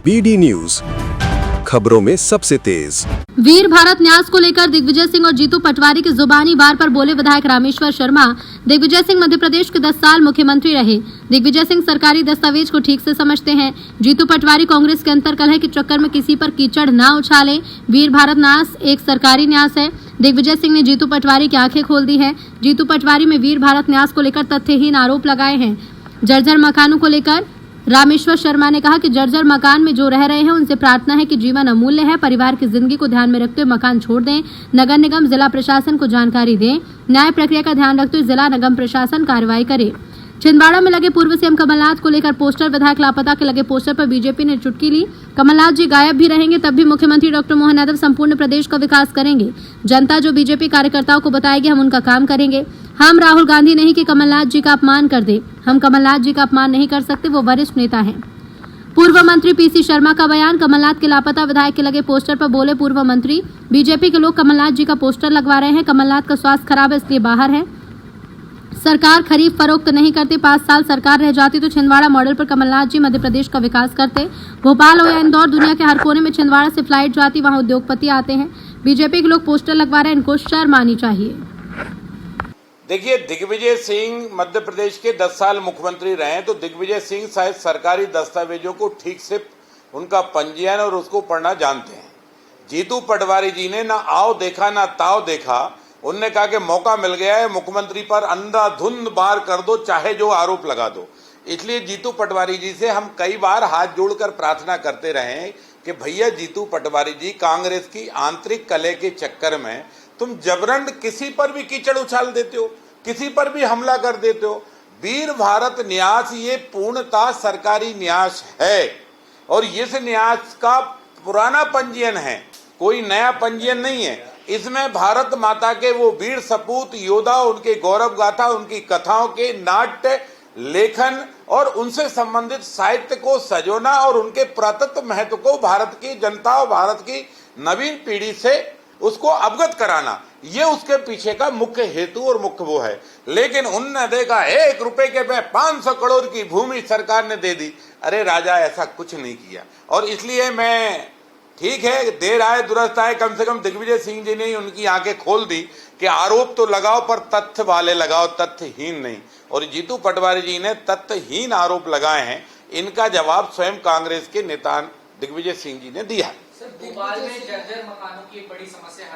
BD news, खबरों में सबसे तेज। वीर भारत न्यास को लेकर दिग्विजय सिंह और जीतू पटवारी की जुबानी वार पर बोले विधायक रामेश्वर शर्मा। दिग्विजय सिंह मध्य प्रदेश के 10 साल मुख्यमंत्री रहे। दिग्विजय सिंह सरकारी दस्तावेज को ठीक से समझते हैं। जीतू पटवारी कांग्रेस के अंतर्कलह के चक्कर में किसी पर कीचड़ न उछाले। वीर भारत न्यास एक सरकारी न्यास है। दिग्विजय सिंह ने जीतू पटवारी की आंखें खोल दी हैं। जीतू पटवारी में वीर भारत न्यास को लेकर तथ्यहीन आरोप लगाए हैं। जर्जर मकानों को लेकर रामेश्वर शर्मा ने कहा कि जर्जर मकान में जो रह रहे हैं उनसे प्रार्थना है कि जीवन अमूल्य है, परिवार की जिंदगी को ध्यान में रखते हुए मकान छोड़ दें। नगर निगम जिला प्रशासन को जानकारी दें। न्याय प्रक्रिया का ध्यान रखते हुए जिला निगम प्रशासन कार्रवाई करे। छिंदवाड़ा में लगे पूर्व सीएम कमलनाथ को लेकर पोस्टर, विधायक लापता के लगे पोस्टर पर बीजेपी ने चुटकी ली। कमलनाथ जी गायब भी रहेंगे तब भी मुख्यमंत्री डॉक्टर मोहन यादव संपूर्ण प्रदेश का विकास करेंगे। जनता जो बीजेपी कार्यकर्ताओं को बताएगी हम उनका काम करेंगे। हम राहुल गांधी नहीं कि कमलनाथ जी का अपमान कर दे। हम कमलनाथ जी का अपमान नहीं कर सकते, वो वरिष्ठ नेता हैं। पूर्व मंत्री पीसी शर्मा का बयान। कमलनाथ के लापता विधायक के लगे पोस्टर पर बोले पूर्व मंत्री, बीजेपी के लोग कमलनाथ जी का पोस्टर लगवा रहे हैं। कमलनाथ का स्वास्थ्य खराब है इसलिए बाहर है। सरकार खरीद फरोख्त नहीं करती। 5 साल सरकार रह जाती तो छिंदवाड़ा मॉडल पर कमलनाथ जी मध्य प्रदेश का विकास करते। भोपाल हो या इंदौर, दुनिया के हर कोने में छिंदवाड़ा से फ्लाइट जाती, वहां उद्योगपति आते हैं। बीजेपी के लोग पोस्टर लगवा रहे हैं, इनको शर्म आनी चाहिए। देखिए, दिग्विजय सिंह मध्य प्रदेश के 10 साल मुख्यमंत्री रहे हैं, तो दिग्विजय सिंह शायद सरकारी दस्तावेजों को ठीक से उनका पंजीयन और उसको पढ़ना जानते हैं। जीतू पटवारी जी ने ना आओ देखा ना ताव देखा। उनने कहा कि मौका मिल गया है, मुख्यमंत्री पर अंधाधुंध वार कर दो, चाहे जो आरोप लगा दो। इसलिए जीतू पटवारी जी से हम कई बार हाथ जोड़कर प्रार्थना करते रहे हैं कि भैया जीतू पटवारी जी, कांग्रेस की आंतरिक कलह के चक्कर में तुम जबरन किसी पर भी कीचड़ उछाल देते हो, किसी पर भी हमला कर देते हो। वीर भारत न्यास ये पूर्णतः सरकारी न्यास है और इस न्यास का पुराना पंजीयन है, कोई नया पंजीयन नहीं है। इसमें भारत माता के वो वीर सपूत योद्धा, उनके गौरव गाथा, उनकी कथाओं के नाट्य लेखन और उनसे संबंधित साहित्य को सजोना और उनके पुरातत्व महत्व को भारत की जनता और भारत की नवीन पीढ़ी से उसको अवगत कराना, ये उसके पीछे का मुख्य हेतु और मुख्य वो है। लेकिन उनने देखा 1 रुपए के पे 500 करोड़ की भूमि सरकार ने दे दी। अरे राजा, ऐसा कुछ नहीं किया। और इसलिए मैं, ठीक है, देर आए दुरुस्त आए, कम से कम दिग्विजय सिंह जी ने उनकी आंखें खोल दी कि आरोप तो लगाओ पर तथ्य वाले लगाओ, तथ्यहीन नहीं। और जीतू पटवारी जी ने तथ्यहीन आरोप लगाए हैं। इनका जवाब स्वयं कांग्रेस के नेता दिग्विजय सिंह जी ने दिया। सर, भोपाल में जर्जर मकानों की एक बड़ी समस्या हर